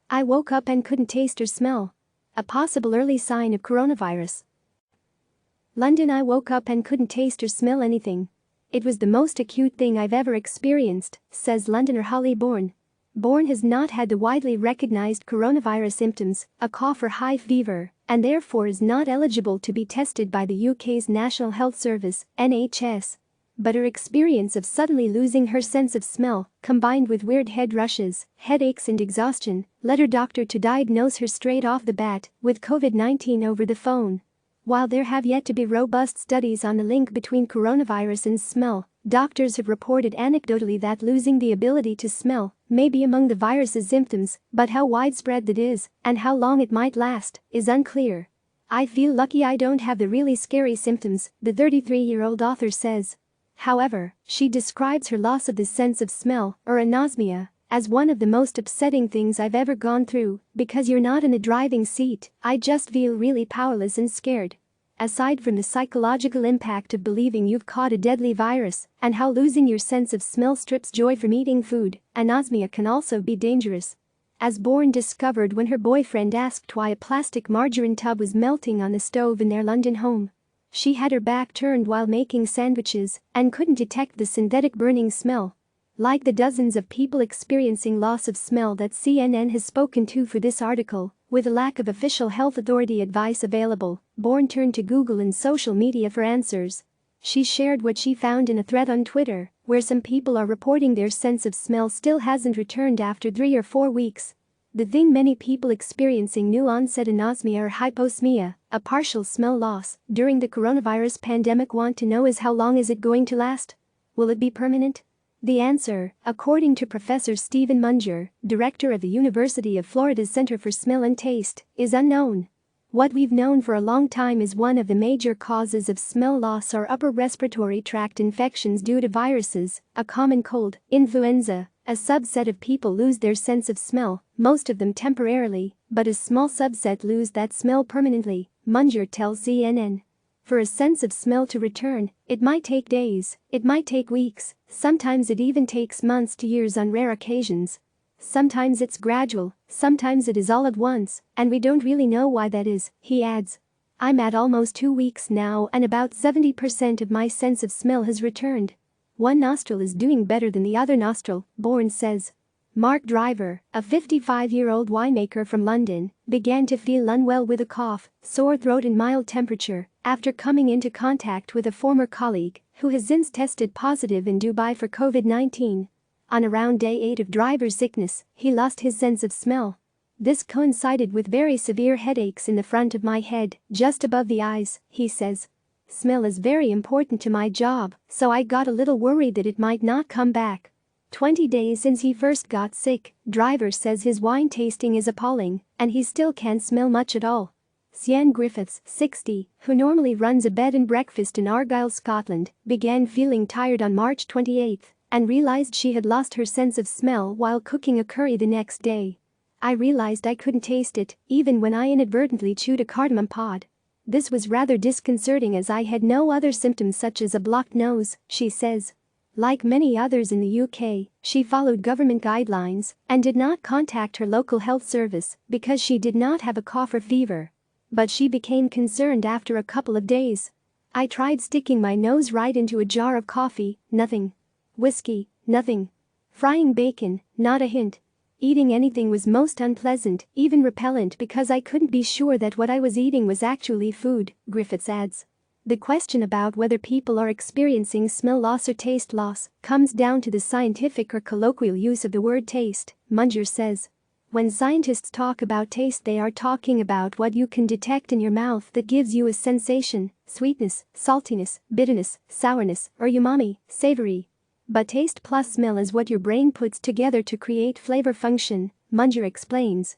I woke up and couldn't taste or smell. A possible early sign of coronavirus. London. I woke up and couldn't taste or smell anything. It was the most acute thing I've ever experienced, says Londoner Holly Bourne. Bourne has not had the widely recognized coronavirus symptoms, a cough or high fever, and therefore is not eligible to be tested by the UK's National Health Service, NHS. But her experience of suddenly losing her sense of smell, combined with weird head rushes, headaches and exhaustion, led her doctor to diagnose her straight off the bat with COVID-19 over the phone. While there have yet to be robust studies on the link between coronavirus and smell, doctors have reported anecdotally that losing the ability to smell may be among the virus's symptoms, but how widespread that is, and how long it might last, is unclear. I feel lucky I don't have the really scary symptoms, the 33-year-old author says. However, she describes her loss of the sense of smell, or anosmia, as one of the most upsetting things I've ever gone through, because you're not in the driving seat. I just feel really powerless and scared. Aside from the psychological impact of believing you've caught a deadly virus, and how losing your sense of smell strips joy from eating food, anosmia can also be dangerous. As Bourne discovered when her boyfriend asked why a plastic margarine tub was melting on the stove in their London home. She had her back turned while making sandwiches and couldn't detect the synthetic burning smell. Like the dozens of people experiencing loss of smell that CNN has spoken to for this article, with a lack of official health authority advice available, Bourne turned to Google and social media for answers. She shared what she found in a thread on Twitter, where some people are reporting their sense of smell still hasn't returned after 3 or 4 weeks. The thing many people experiencing new-onset anosmia or hyposmia, a partial smell loss, during the coronavirus pandemic want to know is how long is it going to last? Will it be permanent? The answer, according to Professor Stephen Munger, director of the University of Florida's Center for Smell and Taste, is unknown. What we've known for a long time is one of the major causes of smell loss are upper respiratory tract infections due to viruses, a common cold, influenza. A subset of people lose their sense of smell, most of them temporarily, but a small subset lose that smell permanently, Munger tells CNN. For a sense of smell to return, it might take days, it might take weeks, sometimes it even takes months to years on rare occasions. Sometimes it's gradual, sometimes it is all at once, and we don't really know why that is, he adds. I'm at almost 2 weeks now and about 70% of my sense of smell has returned. One nostril is doing better than the other nostril, Bourne says. Mark Driver, a 55-year-old winemaker from London, began to feel unwell with a cough, sore throat and mild temperature after coming into contact with a former colleague who has since tested positive in Dubai for COVID-19. On around day 8 of Driver's sickness, he lost his sense of smell. This coincided with very severe headaches in the front of my head, just above the eyes, he says. Smell is very important to my job, so I got a little worried that it might not come back. 20 days since he first got sick, Driver says his wine tasting is appalling, and he still can't smell much at all. Sian Griffiths, 60, who normally runs a bed and breakfast in Argyll, Scotland, began feeling tired on March 28 and realized she had lost her sense of smell while cooking a curry the next day. I realized I couldn't taste it, even when I inadvertently chewed a cardamom pod. This was rather disconcerting as I had no other symptoms such as a blocked nose, she says. Like many others in the UK, she followed government guidelines and did not contact her local health service because she did not have a cough or fever. But she became concerned after a couple of days. I tried sticking my nose right into a jar of coffee, nothing. Whiskey, nothing. Frying bacon, not a hint. Eating anything was most unpleasant, even repellent because I couldn't be sure that what I was eating was actually food, Griffiths adds. The question about whether people are experiencing smell loss or taste loss comes down to the scientific or colloquial use of the word taste, Munger says. When scientists talk about taste they are talking about what you can detect in your mouth that gives you a sensation, sweetness, saltiness, bitterness, sourness, or umami, savory. But taste plus smell is what your brain puts together to create flavor function, Munger explains.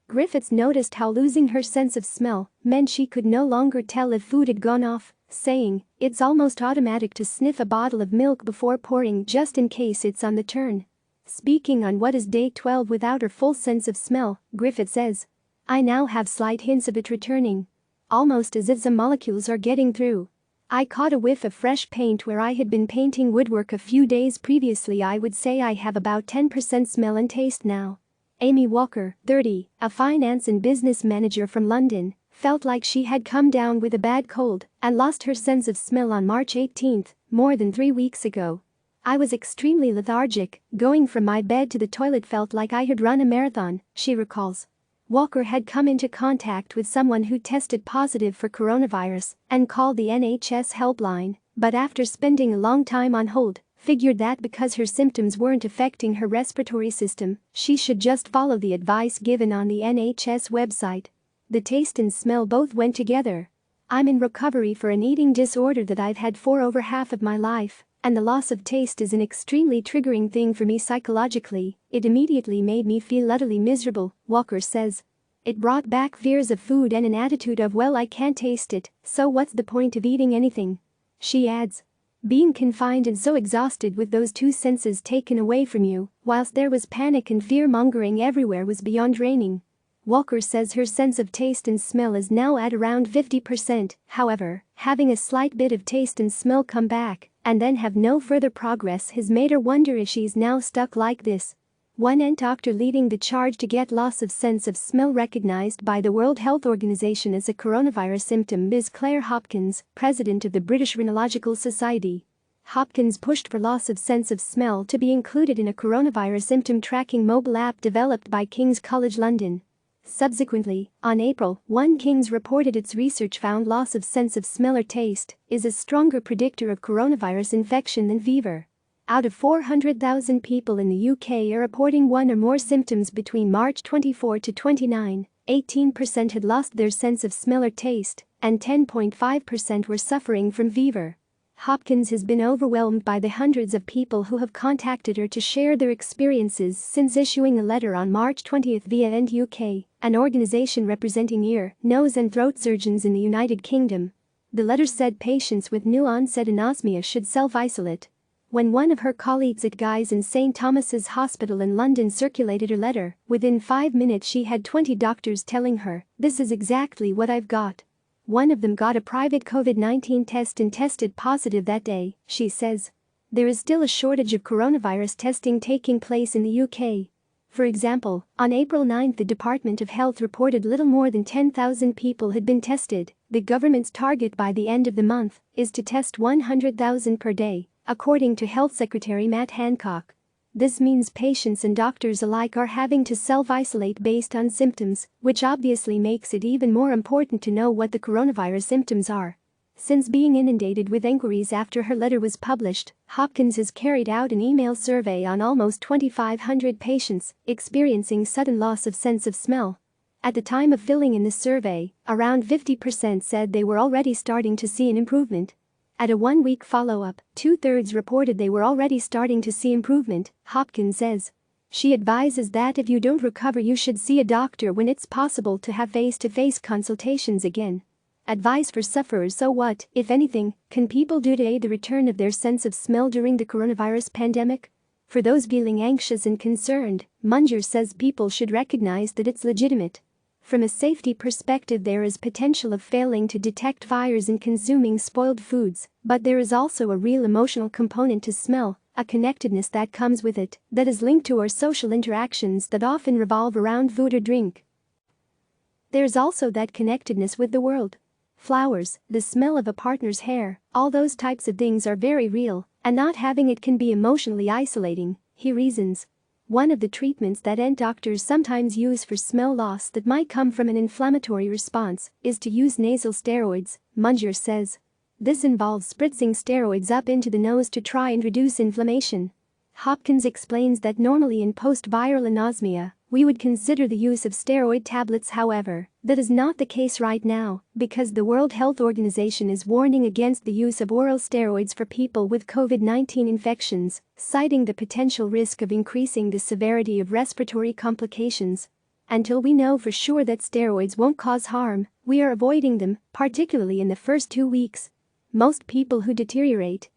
Griffiths noticed how losing her sense of smell meant she could no longer tell if food had gone off, saying, "It's almost automatic to sniff a bottle of milk before pouring just in case it's on the turn." Speaking on what is day 12 without her full sense of smell, Griffiths says, "I now have slight hints of it returning. Almost as if some molecules are getting through. I caught a whiff of fresh paint where I had been painting woodwork a few days previously. I would say I have about 10% smell and taste now. Amy Walker, 30, a finance and business manager from London, felt like she had come down with a bad cold and lost her sense of smell on March 18, more than 3 weeks ago. I was extremely lethargic, going from my bed to the toilet felt like I had run a marathon, she recalls. Walker had come into contact with someone who tested positive for coronavirus and called the NHS helpline, but after spending a long time on hold, figured that because her symptoms weren't affecting her respiratory system, she should just follow the advice given on the NHS website. The taste and smell both went together. I'm in recovery for an eating disorder that I've had for over half of my life, and the loss of taste is an extremely triggering thing for me psychologically. It immediately made me feel utterly miserable, Walker says. It brought back fears of food and an attitude of, well, I can't taste it, so what's the point of eating anything? She adds. Being confined and so exhausted with those two senses taken away from you, whilst there was panic and fear-mongering everywhere, was beyond draining. Walker says her sense of taste and smell is now at around 50%, however, having a slight bit of taste and smell come back and then have no further progress has made her wonder if she's now stuck like this. One doctor leading the charge to get loss of sense of smell recognized by the World Health Organization as a coronavirus symptom is Claire Hopkins, president of the British Rhinological Society. Hopkins pushed for loss of sense of smell to be included in a coronavirus symptom tracking mobile app developed by King's College London. Subsequently, on April 1, King's reported its research found loss of sense of smell or taste is a stronger predictor of coronavirus infection than fever. Out of 400,000 people in the UK are reporting one or more symptoms between March 24 to 29, 18% had lost their sense of smell or taste, and 10.5% were suffering from fever. Hopkins has been overwhelmed by the hundreds of people who have contacted her to share their experiences since issuing a letter on March 20 via END UK, an organisation representing ear, nose and throat surgeons in the United Kingdom. The letter said patients with new-onset anosmia should self-isolate. When one of her colleagues at Guy's and St Thomas's Hospital in London circulated her letter, within 5 minutes she had 20 doctors telling her, "This is exactly what I've got." One of them got a private COVID-19 test and tested positive that day, she says. There is still a shortage of coronavirus testing taking place in the UK. For example, on April 9 the Department of Health reported little more than 10,000 people had been tested. The government's target by the end of the month is to test 100,000 per day, according to Health Secretary Matt Hancock. This means patients and doctors alike are having to self-isolate based on symptoms, which obviously makes it even more important to know what the coronavirus symptoms are. Since being inundated with inquiries after her letter was published, Hopkins has carried out an email survey on almost 2,500 patients experiencing sudden loss of sense of smell. At the time of filling in the survey, around 50% said they were already starting to see an improvement. At a one-week follow-up, 2/3 reported they were already starting to see improvement, Hopkins says. She advises that if you don't recover you should see a doctor when it's possible to have face-to-face consultations again. Advice for sufferers: so what, if anything, can people do to aid the return of their sense of smell during the coronavirus pandemic? For those feeling anxious and concerned, Munger says people should recognize that it's legitimate. From a safety perspective there is potential of failing to detect fires in consuming spoiled foods, but there is also a real emotional component to smell, a connectedness that comes with it, that is linked to our social interactions that often revolve around food or drink. There's also that connectedness with the world. Flowers, the smell of a partner's hair, all those types of things are very real, and not having it can be emotionally isolating, he reasons. One of the treatments that doctors sometimes use for smell loss that might come from an inflammatory response is to use nasal steroids, Munger says. This involves spritzing steroids up into the nose to try and reduce inflammation. Hopkins explains that normally in post-viral anosmia, we would consider the use of steroid tablets. However, that is not the case right now because the World Health Organization is warning against the use of oral steroids for people with COVID-19 infections, citing the potential risk of increasing the severity of respiratory complications. Until we know for sure that steroids won't cause harm, we are avoiding them, particularly in the first 2 weeks. Most people who deteriorate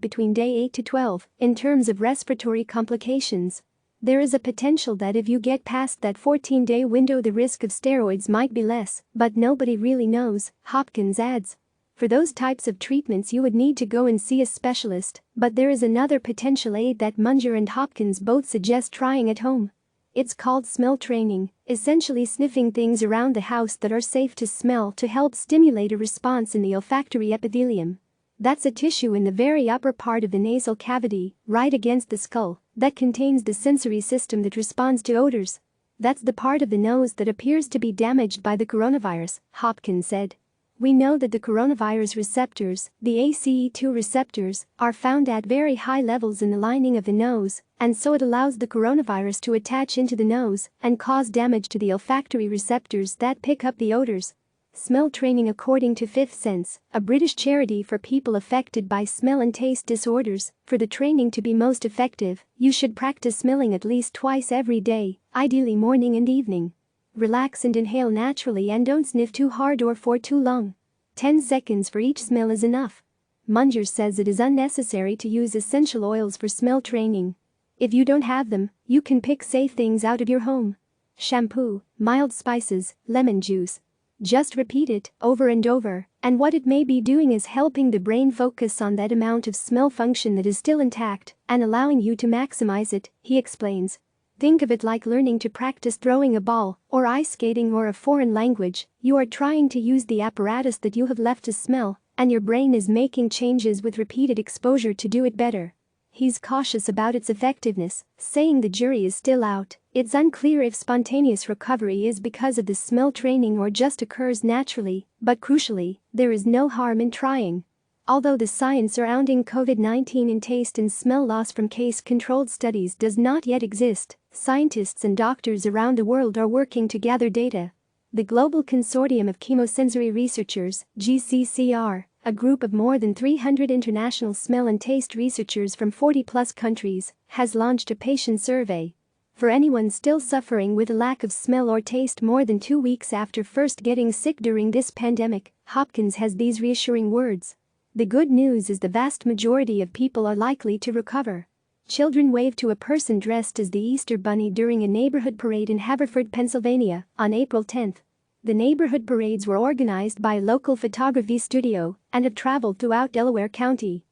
between day 8 to 12 in terms of respiratory complications. There is a potential that if you get past that 14-day window the risk of steroids might be less, but nobody really knows, Hopkins adds. For those types of treatments you would need to go and see a specialist, but there is another potential aid that Munger and Hopkins both suggest trying at home. It's called smell training, essentially sniffing things around the house that are safe to smell to help stimulate a response in the olfactory epithelium. That's a tissue in the very upper part of the nasal cavity, right against the skull, that contains the sensory system that responds to odors. That's the part of the nose that appears to be damaged by the coronavirus, Hopkins said. We know that the coronavirus receptors, the ACE2 receptors, are found at very high levels in the lining of the nose, and so it allows the coronavirus to attach into the nose and cause damage to the olfactory receptors that pick up the odors. Smell training according to Fifth Sense, a British charity for people affected by smell and taste disorders. For the training to be most effective, you should practice smelling at least twice every day, ideally morning and evening. Relax and inhale naturally and don't sniff too hard or for too long. 10 seconds for each smell is enough. Munger says it is unnecessary to use essential oils for smell training. If you don't have them, you can pick safe things out of your home. Shampoo, mild spices, lemon juice. Just repeat it over and over, and what it may be doing is helping the brain focus on that amount of smell function that is still intact and allowing you to maximize it, he explains. Think of it like learning to practice throwing a ball or ice skating or a foreign language. You are trying to use the apparatus that you have left to smell, and your brain is making changes with repeated exposure to do it better. He's cautious about its effectiveness, saying the jury is still out. It's unclear if spontaneous recovery is because of the smell training or just occurs naturally, but crucially, there is no harm in trying. Although the science surrounding COVID-19 and taste and smell loss from case-controlled studies does not yet exist, scientists and doctors around the world are working to gather data. The Global Consortium of Chemosensory Researchers, GCCR, a group of more than 300 international smell and taste researchers from 40-plus countries, has launched a patient survey. For anyone still suffering with a lack of smell or taste more than 2 weeks after first getting sick during this pandemic, Hopkins has these reassuring words. The good news is the vast majority of people are likely to recover. Children waved to a person dressed as the Easter Bunny during a neighborhood parade in Haverford, Pennsylvania, on April 10. The neighborhood parades were organized by a local photography studio and have traveled throughout Delaware County.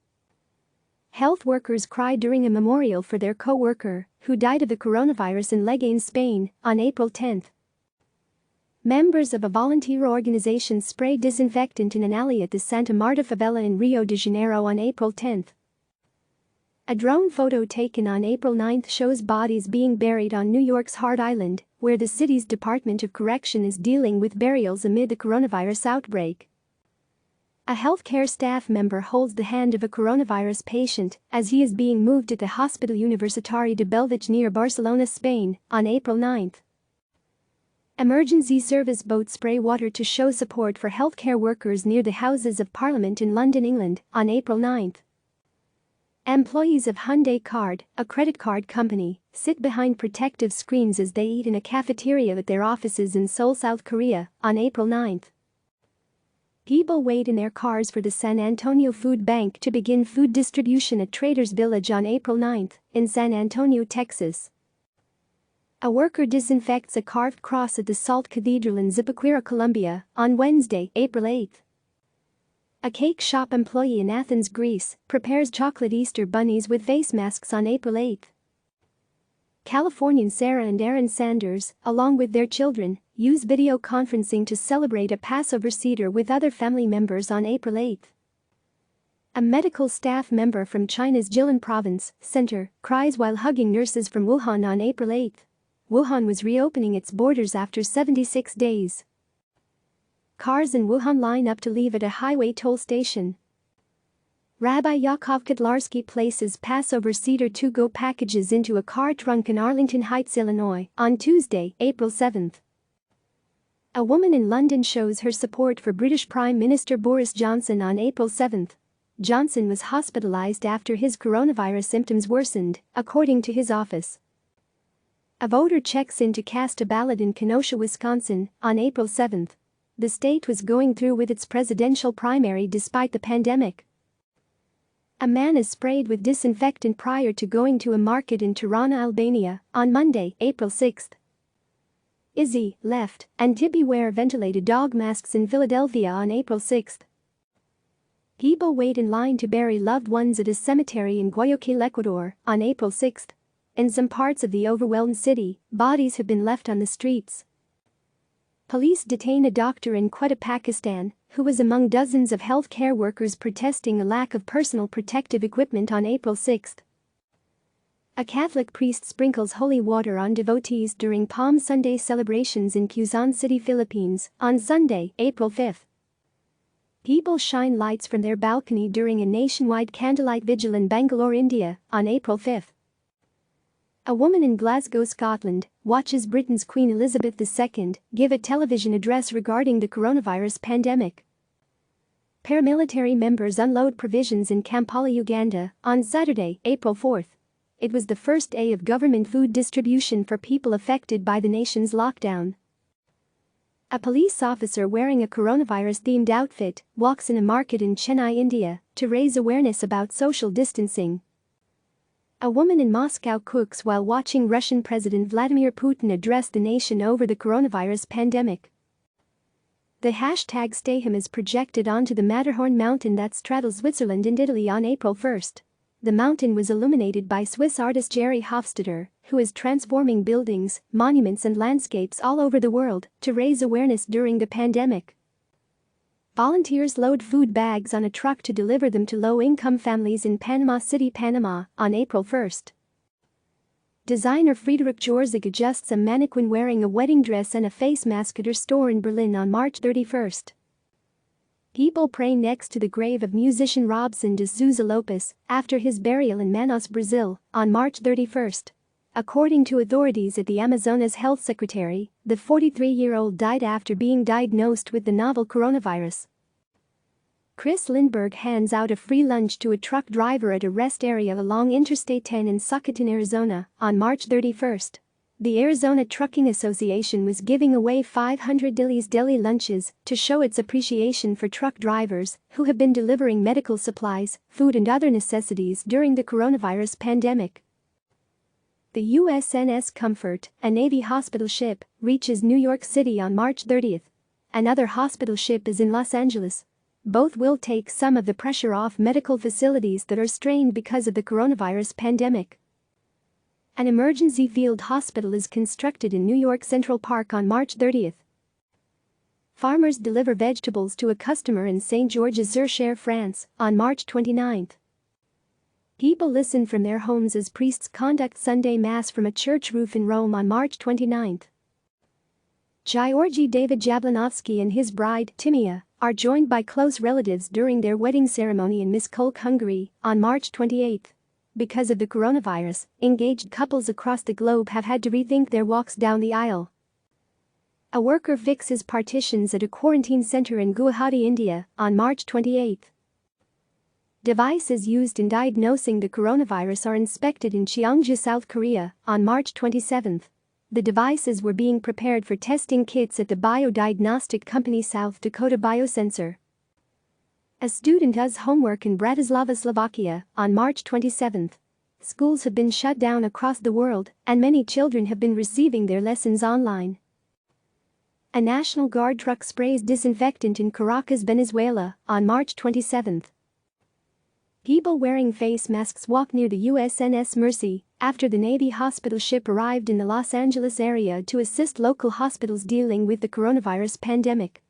Health workers cried during a memorial for their co-worker, who died of the coronavirus in Leganes, Spain, on April 10. Members of a volunteer organization sprayed disinfectant in an alley at the Santa Marta favela in Rio de Janeiro on April 10. A drone photo taken on April 9 shows bodies being buried on New York's Hart Island, where the city's Department of Correction is dealing with burials amid the coronavirus outbreak. A healthcare staff member holds the hand of a coronavirus patient as he is being moved at the Hospital Universitari de Bellvitge near Barcelona, Spain, on April 9. Emergency service boats spray water to show support for healthcare workers near the Houses of Parliament in London, England, on April 9. Employees of Hyundai Card, a credit card company, sit behind protective screens as they eat in a cafeteria at their offices in Seoul, South Korea, on April 9. People wait in their cars for the San Antonio Food Bank to begin food distribution at Traders Village on April 9 in San Antonio, Texas. A worker disinfects a carved cross at the Salt Cathedral in Zipaquira, Colombia, on Wednesday, April 8. A cake shop employee in Athens, Greece, prepares chocolate Easter bunnies with face masks on April 8. Californian Sarah and Aaron Sanders, along with their children, use video conferencing to celebrate a Passover Seder with other family members on April 8. A medical staff member from China's Jilin Province Center cries while hugging nurses from Wuhan on April 8. Wuhan was reopening its borders after 76 days. Cars in Wuhan line up to leave at a highway toll station. Rabbi Yaakov Kotlarski places Passover Seder to-go packages into a car trunk in Arlington Heights, Illinois, on Tuesday, April 7. A woman in London shows her support for British Prime Minister Boris Johnson on April 7. Johnson was hospitalized after his coronavirus symptoms worsened, according to his office. A voter checks in to cast a ballot in Kenosha, Wisconsin, on April 7. The state was going through with its presidential primary despite the pandemic. A man is sprayed with disinfectant prior to going to a market in Tirana, Albania, on Monday, April 6. Izzy, left, and Tibby wear ventilated dog masks in Philadelphia on April 6. People wait in line to bury loved ones at a cemetery in Guayaquil, Ecuador, on April 6. In some parts of the overwhelmed city, bodies have been left on the streets. Police detain a doctor in Quetta, Pakistan, who was among dozens of healthcare workers protesting a lack of personal protective equipment on April 6. A Catholic priest sprinkles holy water on devotees during Palm Sunday celebrations in Quezon City, Philippines, on Sunday, April 5. People shine lights from their balcony during a nationwide candlelight vigil in Bangalore, India, on April 5. A woman in Glasgow, Scotland, watches Britain's Queen Elizabeth II give a television address regarding the coronavirus pandemic. Paramilitary members unload provisions in Kampala, Uganda, on Saturday, April 4. It was the first day of government food distribution for people affected by the nation's lockdown. A police officer wearing a coronavirus-themed outfit walks in a market in Chennai, India, to raise awareness about social distancing. A woman in Moscow cooks while watching Russian President Vladimir Putin address the nation over the coronavirus pandemic. The hashtag #StayHome is projected onto the Matterhorn mountain that straddles Switzerland and Italy on April 1. The mountain was illuminated by Swiss artist Jerry Hofstadter, who is transforming buildings, monuments and landscapes all over the world to raise awareness during the pandemic. Volunteers load food bags on a truck to deliver them to low-income families in Panama City, Panama, on April 1. Designer Friedrich Jorzig adjusts a mannequin wearing a wedding dress and a face mask at her store in Berlin on March 31. People pray next to the grave of musician Robson de Souza Lopes after his burial in Manaus, Brazil, on March 31. According to authorities at the Amazonas Health Secretary, the 43-year-old died after being diagnosed with the novel coronavirus. Chris Lindbergh hands out a free lunch to a truck driver at a rest area along Interstate 10 in Socoton, Arizona, on March 31. The Arizona Trucking Association was giving away 500 Dilly's Deli lunches to show its appreciation for truck drivers who have been delivering medical supplies, food and other necessities during the coronavirus pandemic. The USNS Comfort, a Navy hospital ship, reaches New York City on March 30. Another hospital ship is in Los Angeles. Both will take some of the pressure off medical facilities that are strained because of the coronavirus pandemic. An emergency field hospital is constructed in New York Central Park on March 30. Farmers deliver vegetables to a customer in St. Georges-sur-Cher, France, on March 29. People listen from their homes as priests conduct Sunday Mass from a church roof in Rome on March 29. Georgy David Jablonowski and his bride, Timea, are joined by close relatives during their wedding ceremony in Miskolc, Hungary, on March 28. Because of the coronavirus, engaged couples across the globe have had to rethink their walks down the aisle. A worker fixes partitions at a quarantine center in Guwahati, India, on March 28. Devices used in diagnosing the coronavirus are inspected in Cheongju, South Korea, on March 27. The devices were being prepared for testing kits at the biodiagnostic company South Dakota Biosensor. A student does homework in Bratislava, Slovakia, on March 27. Schools have been shut down across the world, and many children have been receiving their lessons online. A National Guard truck sprays disinfectant in Caracas, Venezuela, on March 27. People wearing face masks walk near the USNS Mercy after the Navy hospital ship arrived in the Los Angeles area to assist local hospitals dealing with the coronavirus pandemic.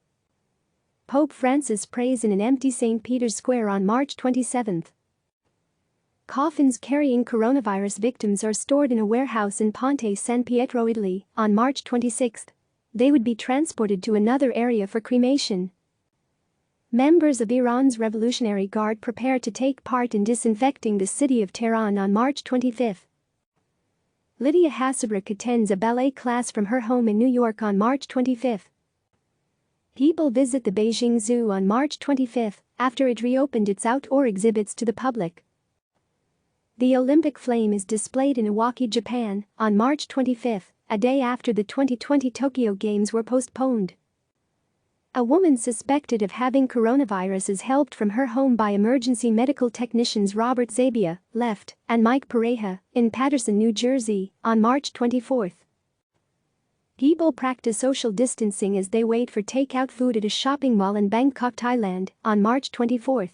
Pope Francis prays in an empty St. Peter's Square on March 27. Coffins carrying coronavirus victims are stored in a warehouse in Ponte San Pietro, Italy, on March 26. They would be transported to another area for cremation. Members of Iran's Revolutionary Guard prepare to take part in disinfecting the city of Tehran on March 25. Lydia Hasselbrook attends a ballet class from her home in New York on March 25. People visit the Beijing Zoo on March 25 after it reopened its outdoor exhibits to the public. The Olympic flame is displayed in Iwaki, Japan, on March 25, a day after the 2020 Tokyo Games were postponed. A woman suspected of having coronavirus is helped from her home by emergency medical technicians Robert Zabia, left, and Mike Pareja, in Paterson, New Jersey, on March 24. People practice social distancing as they wait for takeout food at a shopping mall in Bangkok, Thailand, on March 24.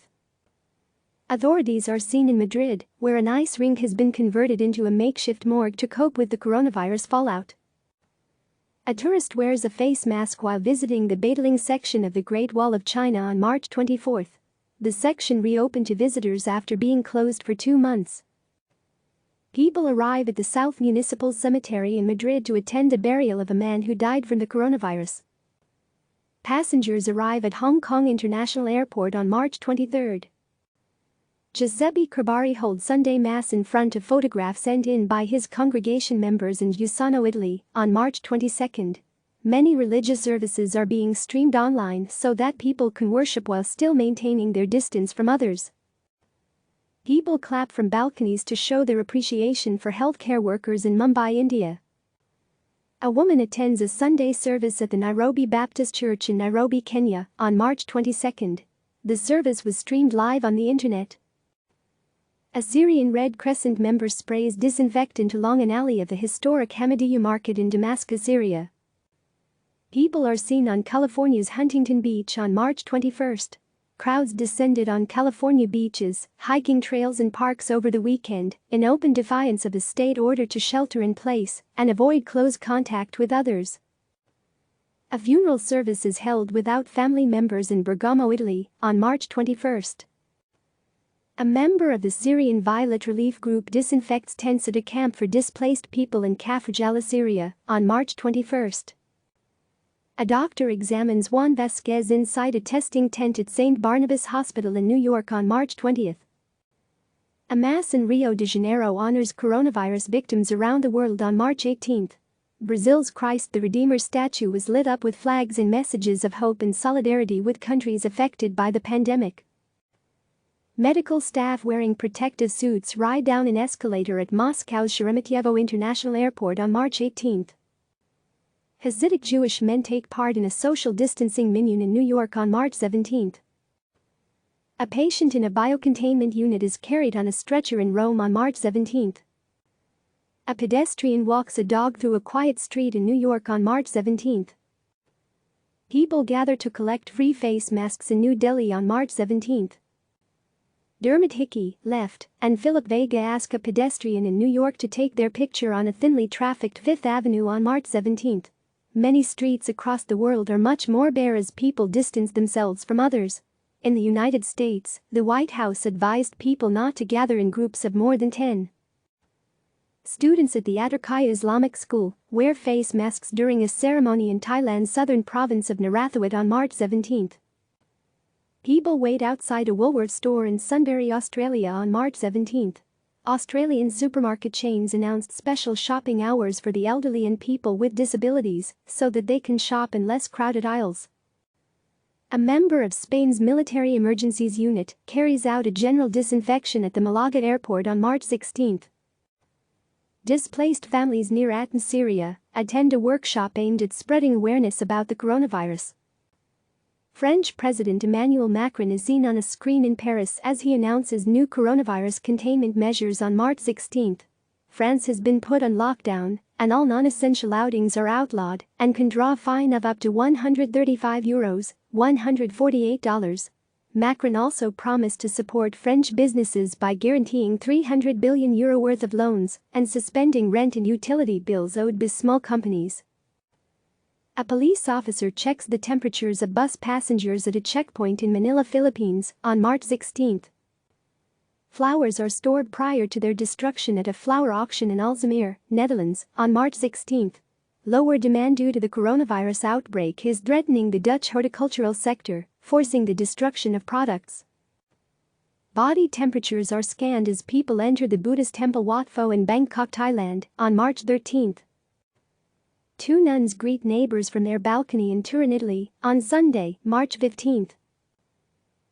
Authorities are seen in Madrid, where an ice rink has been converted into a makeshift morgue to cope with the coronavirus fallout. A tourist wears a face mask while visiting the Beideling section of the Great Wall of China on March 24. The section reopened to visitors after being closed for 2 months. People arrive at the South Municipal Cemetery in Madrid to attend the burial of a man who died from the coronavirus. Passengers arrive at Hong Kong International Airport on March 23. Giuseppe Cribari holds Sunday Mass in front of photographs sent in by his congregation members in Giussano, Italy, on March 22. Many religious services are being streamed online so that people can worship while still maintaining their distance from others. People clap from balconies to show their appreciation for healthcare workers in Mumbai, India. A woman attends a Sunday service at the Nairobi Baptist Church in Nairobi, Kenya, on March 22. The service was streamed live on the internet. A Syrian Red Crescent member sprays disinfectant along an alley of the historic Hamadiya market in Damascus, Syria. People are seen on California's Huntington Beach on March 21. Crowds descended on California beaches, hiking trails and parks over the weekend in open defiance of the state order to shelter in place and avoid close contact with others. A funeral service is held without family members in Bergamo, Italy, on March 21. A member of the Syrian Violet Relief Group disinfects tents at a camp for displaced people in Kafr, Syria, on March 21. A doctor examines Juan Vasquez inside a testing tent at St. Barnabas Hospital in New York on March 20. A mass in Rio de Janeiro honors coronavirus victims around the world on March 18. Brazil's Christ the Redeemer statue was lit up with flags and messages of hope and solidarity with countries affected by the pandemic. Medical staff wearing protective suits ride down an escalator at Moscow's Sheremetyevo International Airport on March 18. Hasidic Jewish men take part in a social distancing minyan in New York on March 17. A patient in a biocontainment unit is carried on a stretcher in Rome on March 17. A pedestrian walks a dog through a quiet street in New York on March 17. People gather to collect free face masks in New Delhi on March 17. Dermot Hickey, left, and Philip Vega ask a pedestrian in New York to take their picture on a thinly trafficked Fifth Avenue on March 17. Many streets across the world are much more bare as people distance themselves from others. In the United States, the White House advised people not to gather in groups of more than 10. Students at the Atterkaya Islamic School wear face masks during a ceremony in Thailand's southern province of Narathiwat on March 17. People wait outside a Woolworths store in Sunbury, Australia on March 17. Australian supermarket chains announced special shopping hours for the elderly and people with disabilities so that they can shop in less crowded aisles. A member of Spain's Military Emergencies Unit carries out a general disinfection at the Malaga airport on March 16. Displaced families near Athens, Syria, attend a workshop aimed at spreading awareness about the coronavirus. French President Emmanuel Macron is seen on a screen in Paris as he announces new coronavirus containment measures on March 16. France has been put on lockdown, and all non-essential outings are outlawed and can draw a fine of up to €135, $148. Macron also promised to support French businesses by guaranteeing €300 billion worth of loans and suspending rent and utility bills owed by small companies. A police officer checks the temperatures of bus passengers at a checkpoint in Manila, Philippines, on March 16. Flowers are stored prior to their destruction at a flower auction in Alzamir, Netherlands, on March 16. Lower demand due to the coronavirus outbreak is threatening the Dutch horticultural sector, forcing the destruction of products. Body temperatures are scanned as people enter the Buddhist temple Wat Pho in Bangkok, Thailand, on March 13. Two nuns greet neighbors from their balcony in Turin, Italy, on Sunday, March 15.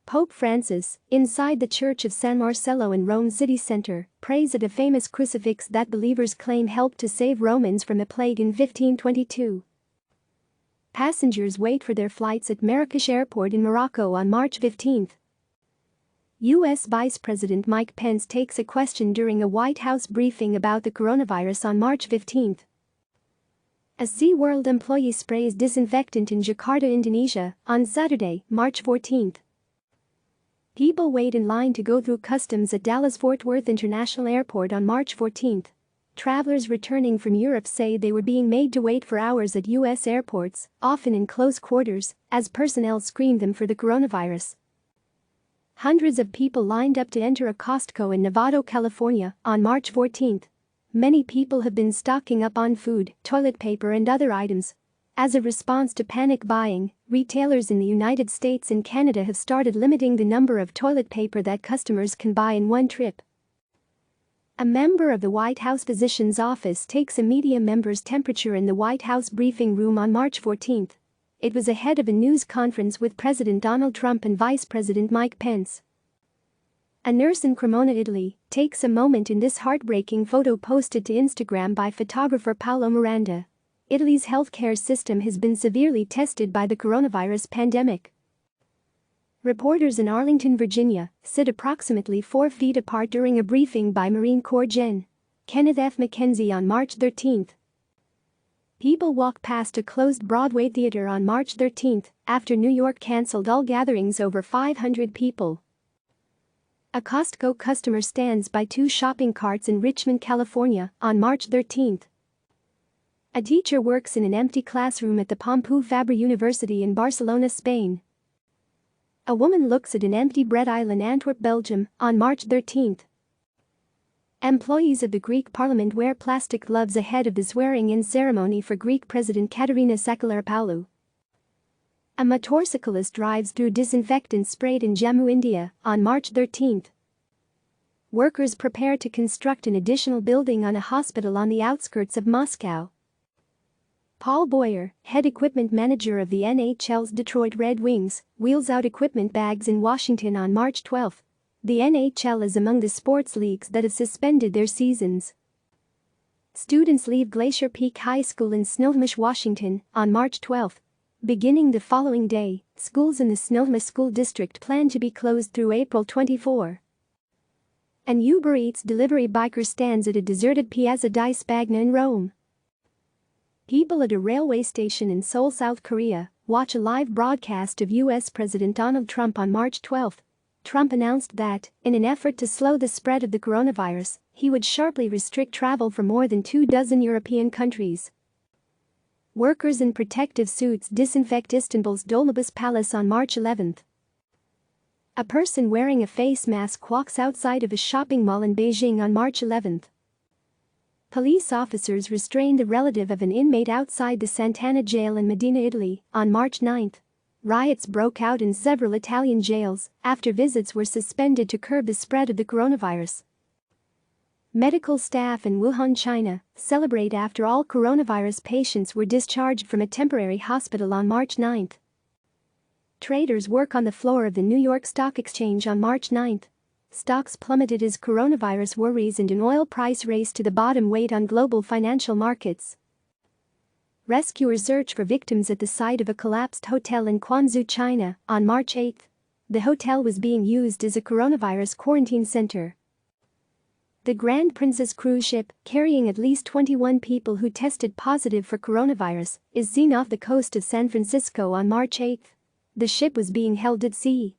Pope Francis, inside the Church of San Marcello in Rome's city center, prays at a famous crucifix that believers claim helped to save Romans from a plague in 1522. Passengers wait for their flights at Marrakesh Airport in Morocco on March 15. U.S. Vice President Mike Pence takes a question during a White House briefing about the coronavirus on March 15. A SeaWorld employee sprays disinfectant in Jakarta, Indonesia, on Saturday, March 14. People wait in line to go through customs at Dallas-Fort Worth International Airport on March 14. Travelers returning from Europe say they were being made to wait for hours at U.S. airports, often in close quarters, as personnel screened them for the coronavirus. Hundreds of people lined up to enter a Costco in Novato, California, on March 14. Many people have been stocking up on food, toilet paper and other items. As a response to panic buying, retailers in the United States and Canada have started limiting the number of toilet paper that customers can buy in one trip. A member of the White House physician's office takes a media member's temperature in the White House briefing room on March 14. It was ahead of a news conference with President Donald Trump and Vice President Mike Pence. A nurse in Cremona, Italy, takes a moment in this heartbreaking photo posted to Instagram by photographer Paolo Miranda. Italy's healthcare system has been severely tested by the coronavirus pandemic. Reporters in Arlington, Virginia, sit approximately 4 feet apart during a briefing by Marine Corps Gen. Kenneth F. McKenzie on March 13. People walk past a closed Broadway theater on March 13 after New York canceled all gatherings over 500 people. A Costco customer stands by 2 shopping carts in Richmond, California, on March 13. A teacher works in an empty classroom at the Pompeu Fabra University in Barcelona, Spain. A woman looks at an empty bread aisle in Antwerp, Belgium, on March 13. Employees of the Greek parliament wear plastic gloves ahead of the swearing-in ceremony for Greek President Katerina Sakellaropoulou. A motorcyclist drives through disinfectant sprayed in Jammu, India, on March 13. Workers prepare to construct an additional building on a hospital on the outskirts of Moscow. Paul Boyer, head equipment manager of the NHL's Detroit Red Wings, wheels out equipment bags in Washington on March 12. The NHL is among the sports leagues that have suspended their seasons. Students leave Glacier Peak High School in Snohomish, Washington, on March 12. Beginning the following day, schools in the Snohomish School District plan to be closed through April 24. An Uber Eats delivery biker stands at a deserted Piazza di Spagna in Rome. People at a railway station in Seoul, South Korea, watch a live broadcast of U.S. President Donald Trump on March 12. Trump announced that, in an effort to slow the spread of the coronavirus, he would sharply restrict travel from more than 24 European countries. Workers in protective suits disinfect Istanbul's Dolmabahce Palace on March 11. A person wearing a face mask walks outside of a shopping mall in Beijing on March 11. Police officers restrained a relative of an inmate outside the Sant'Anna jail in Medina, Italy, on March 9. Riots broke out in several Italian jails after visits were suspended to curb the spread of the coronavirus. Medical staff in Wuhan, China, celebrate after all coronavirus patients were discharged from a temporary hospital on March 9. Traders work on the floor of the New York Stock Exchange on March 9. Stocks plummeted as coronavirus worries and an oil price race to the bottom weighed on global financial markets. Rescuers search for victims at the site of a collapsed hotel in Quanzhou, China, on March 8. The hotel was being used as a coronavirus quarantine center. The Grand Princess cruise ship, carrying at least 21 people who tested positive for coronavirus, is seen off the coast of San Francisco on March 8. The ship was being held at sea.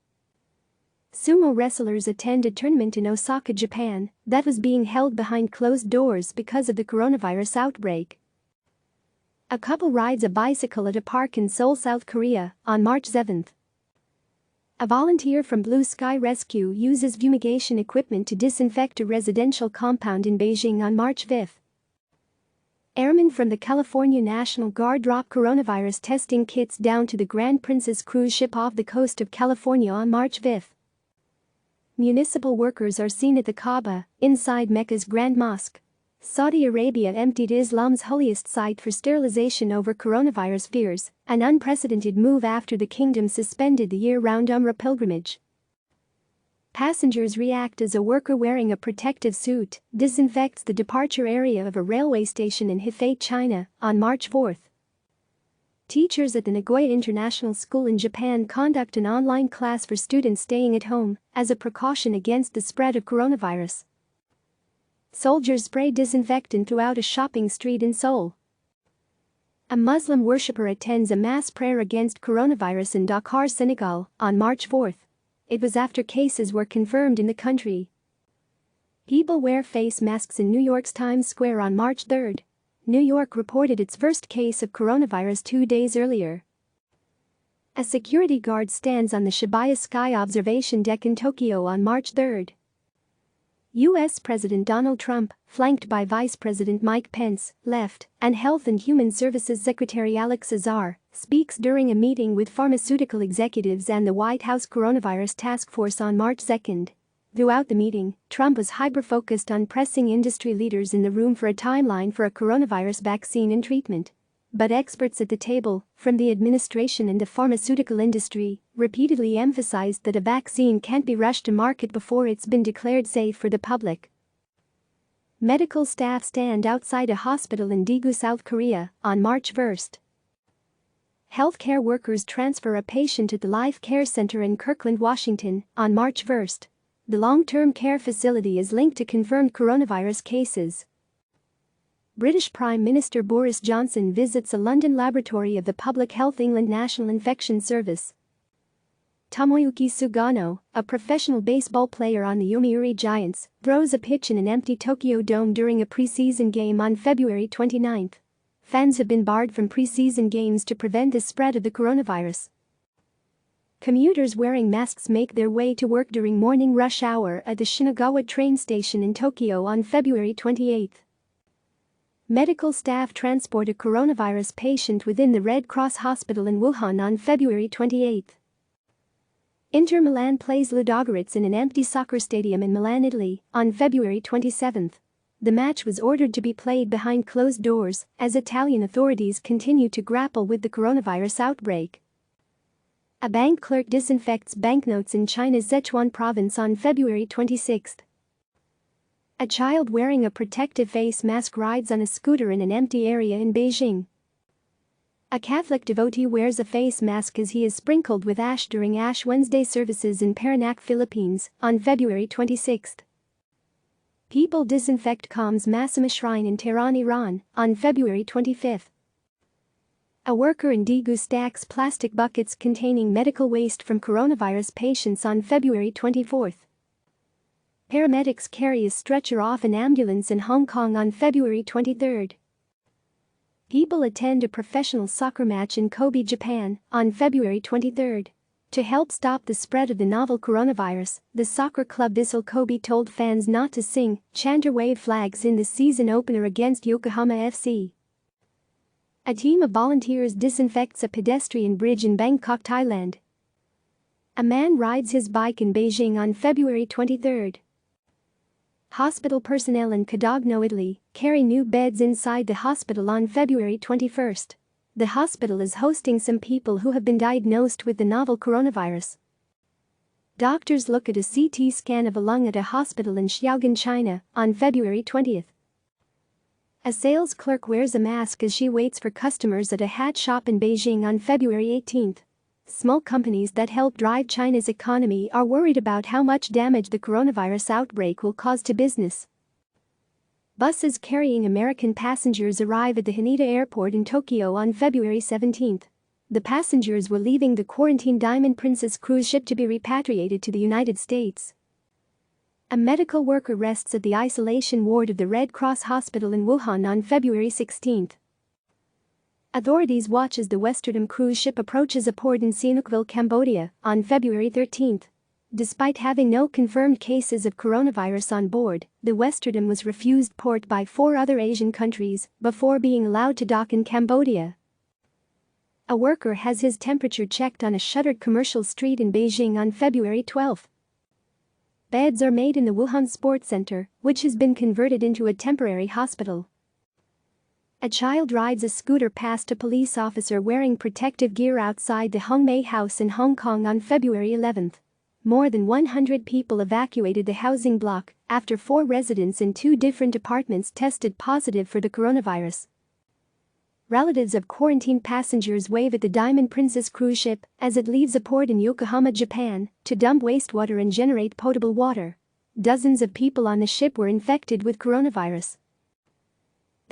Sumo wrestlers attend a tournament in Osaka, Japan, that was being held behind closed doors because of the coronavirus outbreak. A couple rides a bicycle at a park in Seoul, South Korea, on March 7. A volunteer from Blue Sky Rescue uses fumigation equipment to disinfect a residential compound in Beijing on March 5. Airmen from the California National Guard drop coronavirus testing kits down to the Grand Princess cruise ship off the coast of California on March 5. Municipal workers are seen at the Kaaba, inside Mecca's Grand Mosque. Saudi Arabia emptied Islam's holiest site for sterilization over coronavirus fears, an unprecedented move after the kingdom suspended the year-round Umrah pilgrimage. Passengers react as a worker wearing a protective suit disinfects the departure area of a railway station in Hefei, China, on March 4. Teachers at the Nagoya International School in Japan conduct an online class for students staying at home as a precaution against the spread of coronavirus. Soldiers spray disinfectant throughout a shopping street in Seoul. A Muslim worshipper attends a mass prayer against coronavirus in Dakar, Senegal, on March 4. It was after cases were confirmed in the country. People wear face masks in New York's Times Square on March 3. New York reported its first case of coronavirus 2 days earlier. A security guard stands on the Shibuya Sky observation deck in Tokyo on March 3. U.S. President Donald Trump, flanked by Vice President Mike Pence, left, and Health and Human Services Secretary Alex Azar, speaks during a meeting with pharmaceutical executives and the White House Coronavirus Task Force on March 2. Throughout the meeting, Trump was hyper-focused on pressing industry leaders in the room for a timeline for a coronavirus vaccine and treatment. But experts at the table, from the administration and the pharmaceutical industry, repeatedly emphasized that a vaccine can't be rushed to market before it's been declared safe for the public. Medical staff stand outside a hospital in Daegu, South Korea, on March 1. Healthcare workers transfer a patient at the Life Care Center in Kirkland, Washington, on March 1. The long-term care facility is linked to confirmed coronavirus cases. British Prime Minister Boris Johnson visits a London laboratory of the Public Health England National Infection Service. Tomoyuki Sugano, a professional baseball player on the Yomiuri Giants, throws a pitch in an empty Tokyo Dome during a preseason game on February 29. Fans have been barred from preseason games to prevent the spread of the coronavirus. Commuters wearing masks make their way to work during morning rush hour at the Shinagawa train station in Tokyo on February 28. Medical staff transport a coronavirus patient within the Red Cross Hospital in Wuhan on February 28. Inter Milan plays Ludogorets in an empty soccer stadium in Milan, Italy, on February 27. The match was ordered to be played behind closed doors as Italian authorities continue to grapple with the coronavirus outbreak. A bank clerk disinfects banknotes in China's Sichuan province on February 26. A child wearing a protective face mask rides on a scooter in an empty area in Beijing. A Catholic devotee wears a face mask as he is sprinkled with ash during Ash Wednesday services in Parañaque, Philippines, on February 26. People disinfect Qam's Masama Shrine in Tehran, Iran, on February 25. A worker in Daegu stacks plastic buckets containing medical waste from coronavirus patients on February 24. Paramedics carry a stretcher off an ambulance in Hong Kong on February 23. People attend a professional soccer match in Kobe, Japan, on February 23. To help stop the spread of the novel coronavirus, the soccer club Vissel Kobe told fans not to sing, chant or wave flags in the season opener against Yokohama FC. A team of volunteers disinfects a pedestrian bridge in Bangkok, Thailand. A man rides his bike in Beijing on February 23. Hospital personnel in Codogno, Italy, carry new beds inside the hospital on February 21. The hospital is hosting some people who have been diagnosed with the novel coronavirus. Doctors look at a CT scan of a lung at a hospital in Xiaogan, China, on February 20. A sales clerk wears a mask as she waits for customers at a hat shop in Beijing on February 18. Small companies that help drive China's economy are worried about how much damage the coronavirus outbreak will cause to business. Buses carrying American passengers arrive at the Haneda Airport in Tokyo on February 17. The passengers were leaving the quarantined Diamond Princess cruise ship to be repatriated to the United States. A medical worker rests at the isolation ward of the Red Cross Hospital in Wuhan on February 16. Authorities watch as the Westerdam cruise ship approaches a port in Sihanoukville, Cambodia, on February 13. Despite having no confirmed cases of coronavirus on board, the Westerdam was refused port by 4 other Asian countries before being allowed to dock in Cambodia. A worker has his temperature checked on a shuttered commercial street in Beijing on February 12. Beds are made in the Wuhan Sports Center, which has been converted into a temporary hospital. A child rides a scooter past a police officer wearing protective gear outside the Hongmei House in Hong Kong on February 11. More than 100 people evacuated the housing block after 4 residents in 2 different apartments tested positive for the coronavirus. Relatives of quarantined passengers wave at the Diamond Princess cruise ship as it leaves a port in Yokohama, Japan, to dump wastewater and generate potable water. Dozens of people on the ship were infected with coronavirus.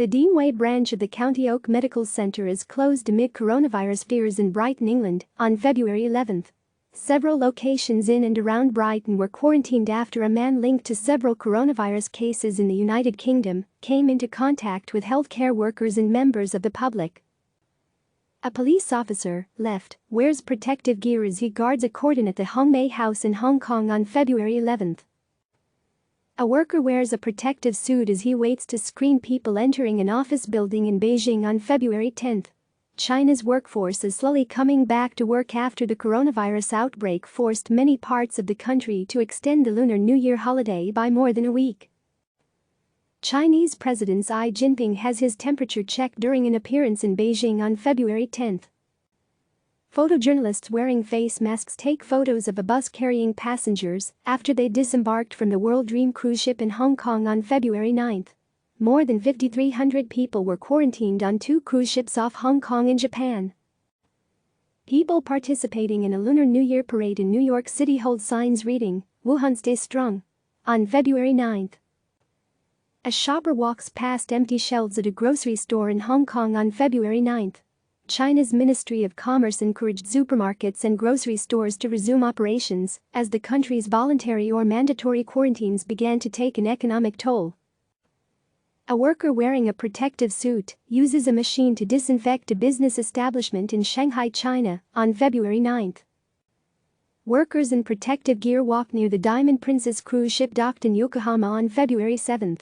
The Deanway branch of the County Oak Medical Center is closed amid coronavirus fears in Brighton, England, on February 11. Several locations in and around Brighton were quarantined after a man linked to several coronavirus cases in the United Kingdom came into contact with healthcare workers and members of the public. A police officer, left, wears protective gear as he guards a cordon at the Hongmei House in Hong Kong on February 11. A worker wears a protective suit as he waits to screen people entering an office building in Beijing on February 10. China's workforce is slowly coming back to work after the coronavirus outbreak forced many parts of the country to extend the Lunar New Year holiday by more than a week. Chinese President Xi Jinping has his temperature checked during an appearance in Beijing on February 10. Photojournalists wearing face masks take photos of a bus carrying passengers after they disembarked from the World Dream cruise ship in Hong Kong on February 9. More than 5,300 people were quarantined on 2 cruise ships off Hong Kong in Japan. People participating in a Lunar New Year parade in New York City hold signs reading, "Wuhan Stay Strong," on February 9. A shopper walks past empty shelves at a grocery store in Hong Kong on February 9. China's Ministry of Commerce encouraged supermarkets and grocery stores to resume operations as the country's voluntary or mandatory quarantines began to take an economic toll. A worker wearing a protective suit uses a machine to disinfect a business establishment in Shanghai, China, on February 9. Workers in protective gear walk near the Diamond Princess cruise ship docked in Yokohama on February 7.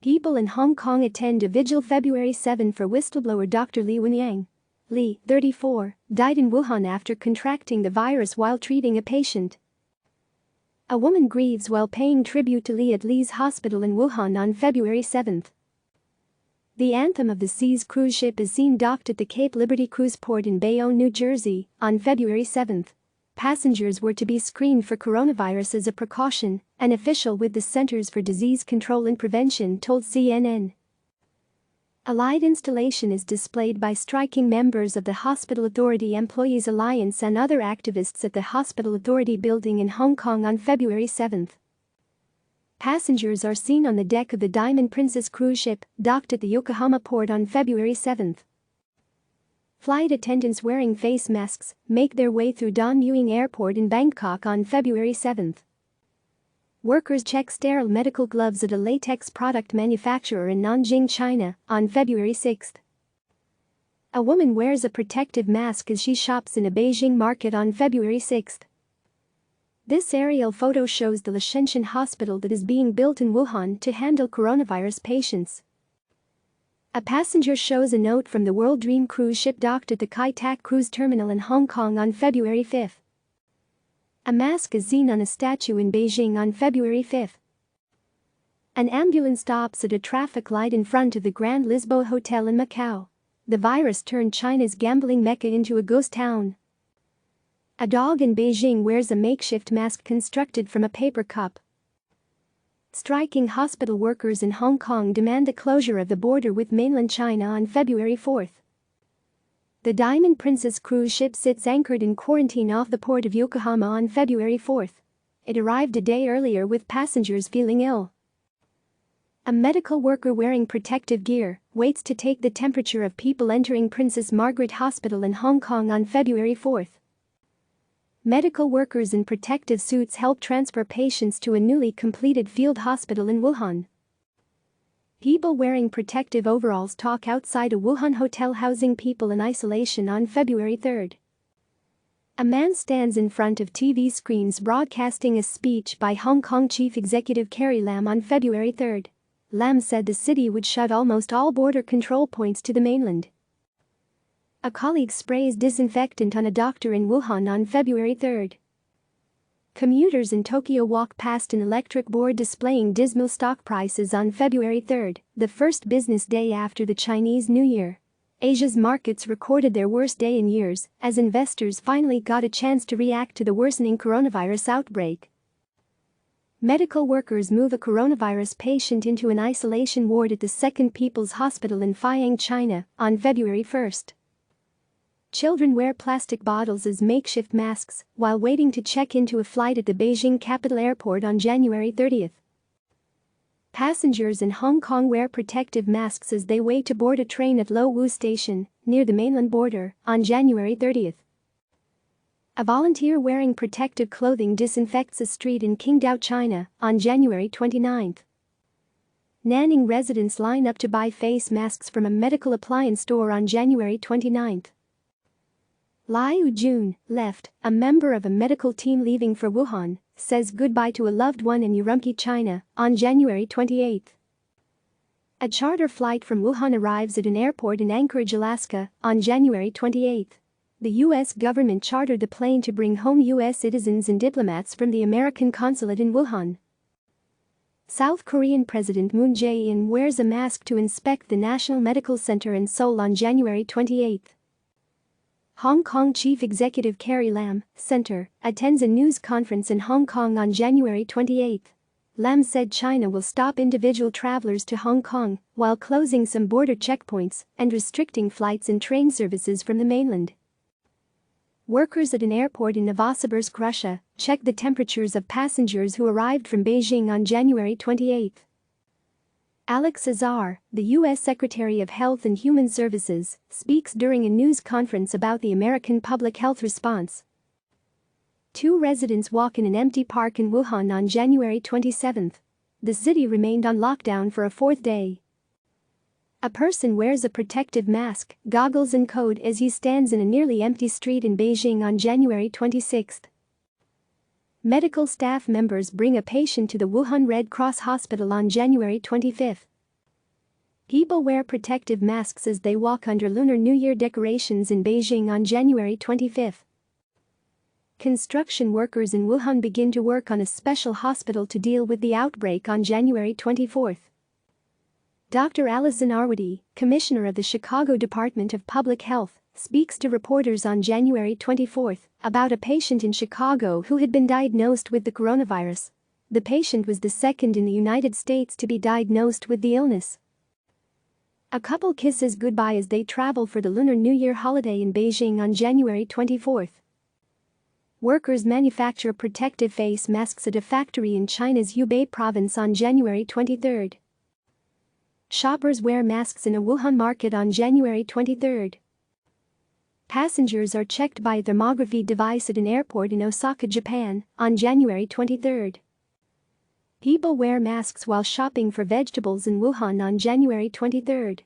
People in Hong Kong attend a vigil February 7 for whistleblower Dr. Li Wenyang. Li, 34, died in Wuhan after contracting the virus while treating a patient. A woman grieves while paying tribute to Li at Li's hospital in Wuhan on February 7. The Anthem of the Seas cruise ship is seen docked at the Cape Liberty cruise port in Bayonne, New Jersey, on February 7. Passengers were to be screened for coronavirus as a precaution, an official with the Centers for Disease Control and Prevention told CNN. A light installation is displayed by striking members of the Hospital Authority Employees Alliance and other activists at the Hospital Authority building in Hong Kong on February 7. Passengers are seen on the deck of the Diamond Princess cruise ship, docked at the Yokohama port on February 7. Flight attendants wearing face masks make their way through Don Mueang Airport in Bangkok on February 7. Workers check sterile medical gloves at a latex product manufacturer in Nanjing, China, on February 6. A woman wears a protective mask as she shops in a Beijing market on February 6. This aerial photo shows the Liangshan Hospital that is being built in Wuhan to handle coronavirus patients. A passenger shows a note from the World Dream cruise ship docked at the Kai Tak Cruise Terminal in Hong Kong on February 5. A mask is seen on a statue in Beijing on February 5. An ambulance stops at a traffic light in front of the Grand Lisboa Hotel in Macau. The virus turned China's gambling mecca into a ghost town. A dog in Beijing wears a makeshift mask constructed from a paper cup. Striking hospital workers in Hong Kong demand the closure of the border with mainland China on February 4. The Diamond Princess cruise ship sits anchored in quarantine off the port of Yokohama on February 4. It arrived a day earlier with passengers feeling ill. A medical worker wearing protective gear waits to take the temperature of people entering Princess Margaret Hospital in Hong Kong on February 4. Medical workers in protective suits help transfer patients to a newly completed field hospital in Wuhan. People wearing protective overalls talk outside a Wuhan hotel housing people in isolation on February 3. A man stands in front of TV screens broadcasting a speech by Hong Kong Chief Executive Carrie Lam on February 3. Lam said the city would shut almost all border control points to the mainland. A colleague sprays disinfectant on a doctor in Wuhan on February 3. Commuters in Tokyo walk past an electric board displaying dismal stock prices on February 3, the first business day after the Chinese New Year. Asia's markets recorded their worst day in years as investors finally got a chance to react to the worsening coronavirus outbreak. Medical workers move a coronavirus patient into an isolation ward at the Second People's Hospital in Fuyang, China, on February 1. Children wear plastic bottles as makeshift masks while waiting to check into a flight at the Beijing Capital Airport on January 30. Passengers in Hong Kong wear protective masks as they wait to board a train at Lo Wu Station, near the mainland border, on January 30. A volunteer wearing protective clothing disinfects a street in Qingdao, China, on January 29. Nanning residents line up to buy face masks from a medical appliance store on January 29. Liu Jun, left, a member of a medical team leaving for Wuhan, says goodbye to a loved one in Urumqi, China, on January 28. A charter flight from Wuhan arrives at an airport in Anchorage, Alaska, on January 28. The U.S. government chartered the plane to bring home U.S. citizens and diplomats from the American consulate in Wuhan. South Korean President Moon Jae-in wears a mask to inspect the National Medical Center in Seoul on January 28. Hong Kong Chief Executive Carrie Lam, Center, attends a news conference in Hong Kong on January 28. Lam said China will stop individual travelers to Hong Kong while closing some border checkpoints and restricting flights and train services from the mainland. Workers at an airport in Novosibirsk, Russia, checked the temperatures of passengers who arrived from Beijing on January 28. Alex Azar, the U.S. Secretary of Health and Human Services, speaks during a news conference about the American public health response. 2 residents walk in an empty park in Wuhan on January 27. The city remained on lockdown for a 4th day. A person wears a protective mask, goggles and coat as he stands in a nearly empty street in Beijing on January 26. Medical staff members bring a patient to the Wuhan Red Cross Hospital on January 25. People wear protective masks as they walk under Lunar New Year decorations in Beijing on January 25. Construction workers in Wuhan begin to work on a special hospital to deal with the outbreak on January 24. Dr. Alison Arwady, Commissioner of the Chicago Department of Public Health, speaks to reporters on January 24 about a patient in Chicago who had been diagnosed with the coronavirus. The patient was the second in the United States to be diagnosed with the illness. A couple kisses goodbye as they travel for the Lunar New Year holiday in Beijing on January 24. Workers manufacture protective face masks at a factory in China's Hubei province on January 23. Shoppers wear masks in a Wuhan market on January 23. Passengers are checked by a thermography device at an airport in Osaka, Japan, on January 23. People wear masks while shopping for vegetables in Wuhan on January 23.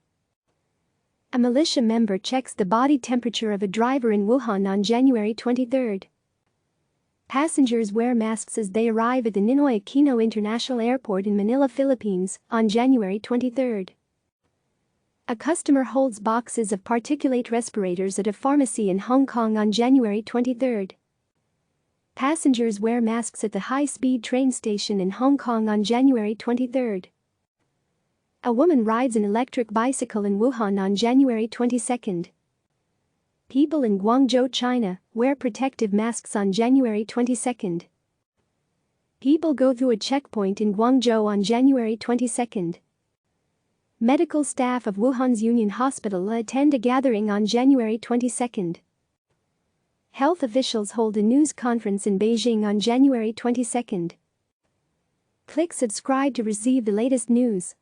A militia member checks the body temperature of a driver in Wuhan on January 23. Passengers wear masks as they arrive at the Ninoy Aquino International Airport in Manila, Philippines, on January 23. A customer holds boxes of particulate respirators at a pharmacy in Hong Kong on January 23. Passengers wear masks at the high-speed train station in Hong Kong on January 23. A woman rides an electric bicycle in Wuhan on January 22. People in Guangzhou, China, wear protective masks on January 22. People go through a checkpoint in Guangzhou on January 22. Medical staff of Wuhan's Union Hospital attend a gathering on January 22. Health officials hold a news conference in Beijing on January 22. Click subscribe to receive the latest news.